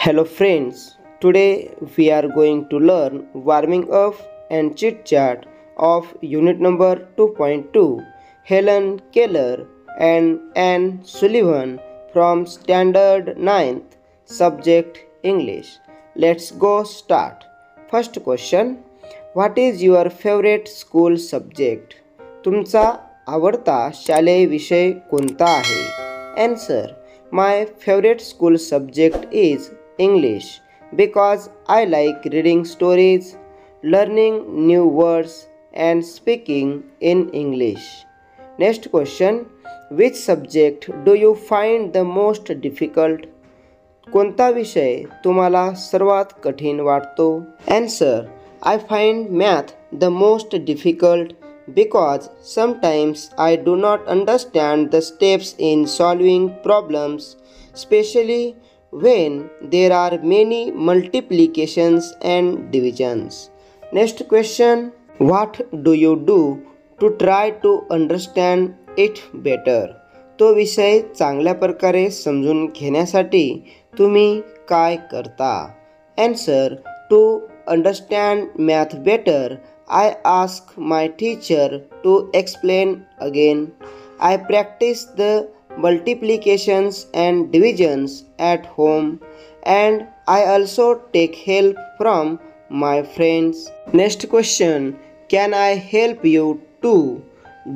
Hello friends, today we are going to learn warming up and chit chat of unit number 2.2. Helen Keller and Anne Sullivan from Standard 9th, subject English. Let's go start. First question, what is your favorite school subject? तुमचा आवडता शालेय विषय कोणता आहे? Answer, my favorite school subject is English because I like reading stories, learning new words and speaking in English. Next question, which subject do you find the most difficult? कोणता विषय तुम्हाला सर्वात कठीण वाटतो? Answer, I find math the most difficult because sometimes I do not understand the steps in solving problems, especially when there are many multiplications and divisions. Next question, what do you do to try to understand it better? तो विषय चांगल्या प्रकारे समजून घेण्यासाठी तुम्ही काय करता? Answer, to understand math better, I ask my teacher to explain again. I practice the multiplications and divisions at home and I also take help from my friends. Next question, can I help you to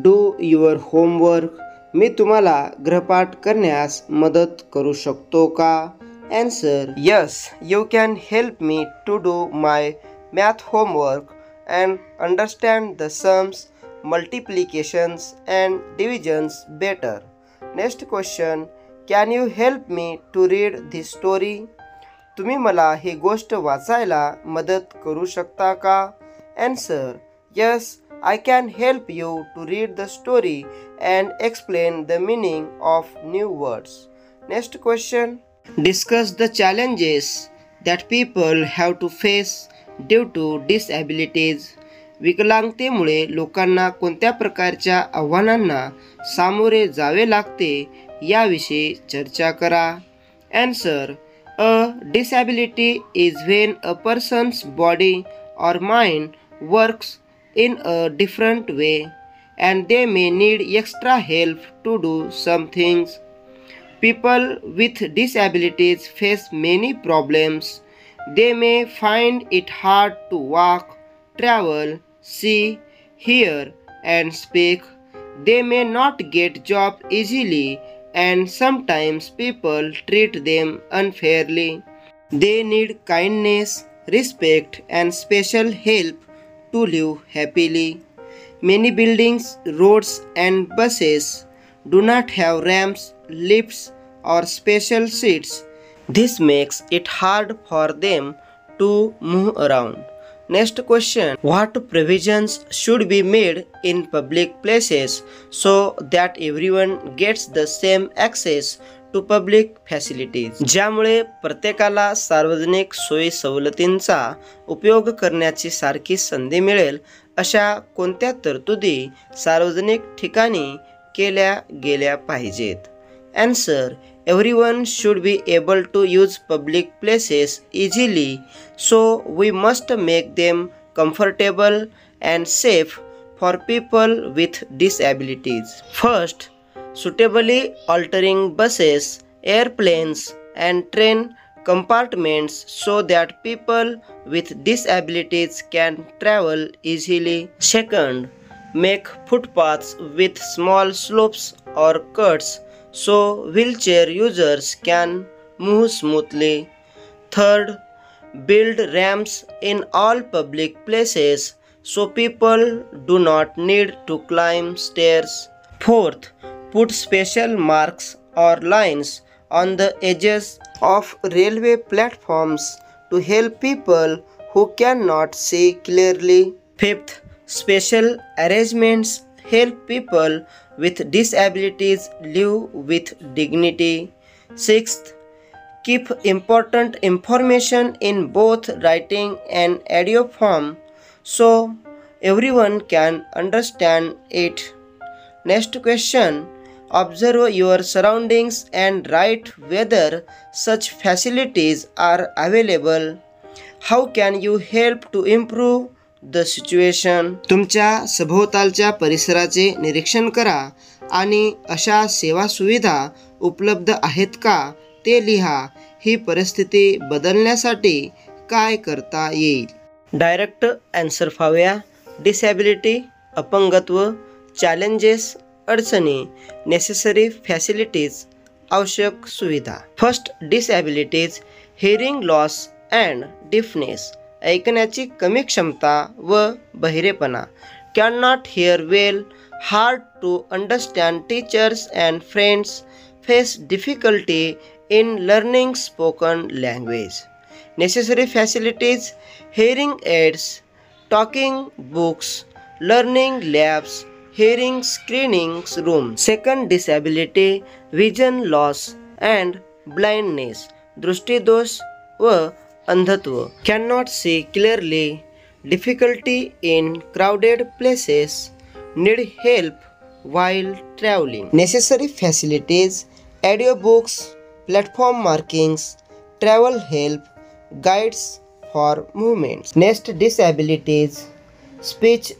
do your homework? मी तुम्हाला गृहपाठ करण्यास मदत करू शकतो का? Answer, yes, you can help me to do my math homework and understand the sums, multiplications and divisions better. Next question, can you help me to read this story? तुम्ही मला ही गोष्ट वाचायला मदत करू शकता का? Answer, yes, I can help you to read the story and explain the meaning of new words. Next question, discuss the challenges that people have to face due to disabilities. विकलांगतेमुळे लोकांना कोणत्या प्रकारच्या आव्हानांना सामोरे जावे लागते याविषयी चर्चा करा. Answer, a disability is when a person's body or mind works in a different way and they may need extra help to do some things. People with disabilities face many problems. They may find it hard to walk, travel, see, hear, and speak. They may not get jobs easily, and sometimes people treat them unfairly. They need kindness, respect, and special help to live happily. Many buildings, roads, and buses do not have ramps, lifts, or special seats. This makes it hard for them to move around. Next question, what provisions should be made in public places so that everyone gets the same access to public facilities? ज्यामुळे प्रत्येकाला सार्वजनिक सोयी सवलतींचा उपयोग करण्याची सारखी संधी मिळेल अशा कोणत्या तरतुदी सार्वजनिक ठिकाणी केल्या गेल्या पाहिजेत? Answer, everyone should be able to use public places easily, so we must make them comfortable and safe for people with disabilities. First, suitably altering buses, airplanes, and train compartments so that people with disabilities can travel easily. Second, make footpaths with small slopes or cuts so wheelchair users can move smoothly. Third, build ramps in all public places so people do not need to climb stairs. Fourth, put special marks or lines on the edges of railway platforms to help people who cannot see clearly. Fifth, special arrangements help people with disabilities live with dignity. Sixth, keep important information in both writing and audio form so everyone can understand it. Next question, Observe your surroundings and write whether such facilities are available. How can you help to improve the situation? तुमच्या सभोवतालच्या परिसराचे निरीक्षण करा आणि अशा सेवा सुविधा उपलब्ध आहेत का ते लिहा. ही परिस्थिती बदलण्यासाठी काय करता येईल? डायरेक्ट आन्सर पाहूया. डिसॅबिलिटी अपंगत्व, चॅलेंजेस अडचणी, नेसेसरी फॅसिलिटीज आवश्यक सुविधा. First disabilities hearing loss and deafness ऐकण्याची कमी क्षमता व बहिरेपणा. Can not hear well, hard to understand teachers and friends, face difficulty in learning spoken language. Necessary facilities hearing aids, talking books, learning labs, hearing screening room. Second disability vision loss and blindness दृष्टिदोष व अंधत्व. Cannot see clearly, difficulty in crowded places, need help while traveling. Necessary facilities audiobooks, platform markings, travel help, guides for movements. Next disabilities speech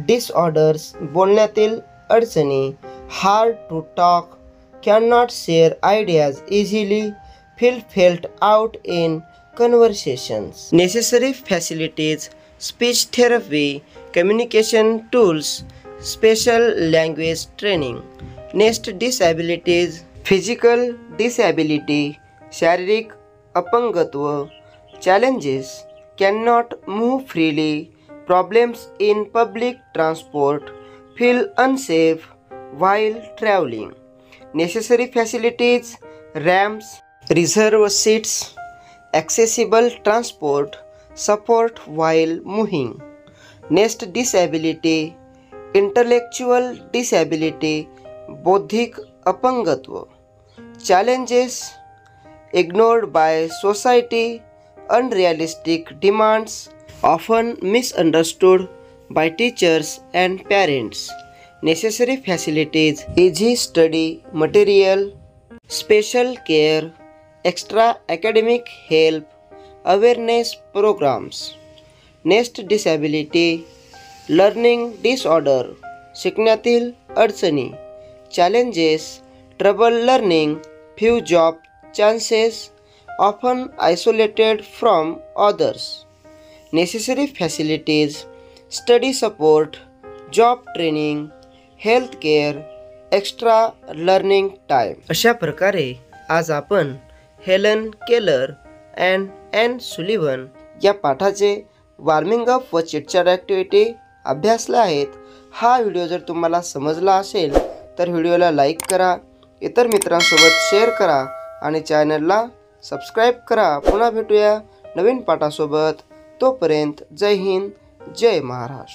disorders बोलण्यातील अडचणी, hard to talk, cannot share ideas easily, feel felt out in conversations. Necessary facilities speech therapy, communication tools, special language training. Next disabilities physical disability शारीरिक अपंगत्व, challenges cannot move freely, problems in public transport, feel unsafe while traveling. Necessary facilities ramps, reserved seats, accessible transport, support while moving. Next disability intellectual disability बौद्धिक अपंगत्व, challenges ignored by society, unrealistic demands, often misunderstood by teachers and parents. Necessary facilities easy study material, special care, extra academic help, awareness programs. Next disability learning disorder शिकण्यातील अडचणी, challenges trouble learning, few job chances, often isolated from others. Necessary facilities study support, job training, health care, extra learning time. अशा प्रकारे आज आपण Helen Keller and an Sullivan या पाठाचे warming up व chitchat activity अभ्यासल्या आहेत. हा video जर तुम्हाला समजला असेल तर व्हिडिओला लाईक करा, इतर मित्रांसोबत शेअर करा आणि चॅनलला सबस्क्राईब करा. पुन्हा भेटूया नवीन पाठासोबत. तोपर्यंत जय हिंद, जय महाराष्ट्र.